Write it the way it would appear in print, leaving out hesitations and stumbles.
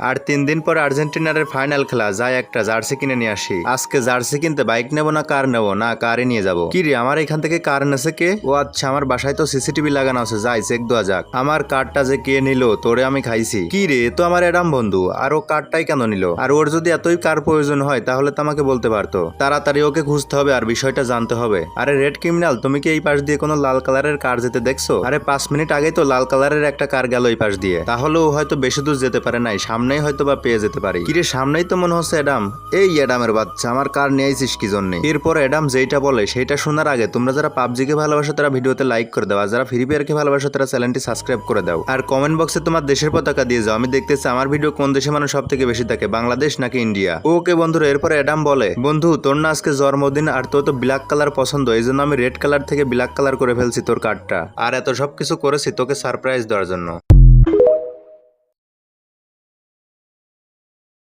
আর 3 দিন পর আর্জেন্টিনার ফাইনাল খেলা, যাই একটা জার্সি কিনে নিয়ে আসি। আজকে জার্সি কিনতে বাইক নেবো না কার নেবো, না কারই নিয়ে যাবো। কি রে, আমার এখান থেকে কার নেছে কে? ও আচ্ছা, আমার বাসায় তো সিসিটিভি লাগানো আছে, যাই চেক দেওয়া যাক। আমার কারটা যে কে নিল, তোরে আমি খাইছি। কি রে, তো আমার এডাম বন্ধু, আর ও কারটাই কেন নিল? আর ওর যদি এতই কার প্রয়োজন হয় তাহলে তো আমাকে বলতে পারতো। তাড়াতাড়ি ওকে খুঁজতে হবে আর বিষয়টা জানতে হবে। আরে রেড ক্রিমিনাল, তুমি কি এই পাশ দিয়ে কোনো লাল কালারের কার যেতে দেখছো? আরে 5 মিনিট আগেই তো লাল কালারের একটা কার গেল এই পাশ দিয়ে। তাহলে ও হয়তো বেশি দূর যেতে পারে নাই, সামনেই হয়তো বা পেয়ে যেতে পারি। কিরে, সামনেই তো মনে হচ্ছে এডাম। এই এডামের বাচ্চা, আমার কার নিয়েছিস কি জন্য? এরপর এডাম যেটা বলে সেটা শোনার আগে তোমরা যারা পাবজিকে ভালোবাসো তারা ভিডিওতে লাইক করে দাও, আর যারা ফ্রি ফায়ারকে ভালোবাসো তারা চ্যানেলটি সাবস্ক্রাইব করে দাও, আর কমেন্ট বক্সে তোমার দেশের পতাকা দিয়ে যাও। আমি দেখতেছি আমার ভিডিও কোন দেশে মানুষ সব থেকে বেশি থাকে, বাংলাদেশ নাকি ইন্ডিয়া। ওকে বন্ধুরা, এরপর এডাম বলে, বন্ধু তোর না আজকে জন্মদিন, আর তোর তো ব্ল্যাক কালার পছন্দ, এই জন্য আমি রেড কালার থেকে ব্ল্যাক কালার করে ফেলছি তোর কার্ডটা, আর এত সব কিছু করেছি তোকে সারপ্রাইজ দেওয়ার জন্য।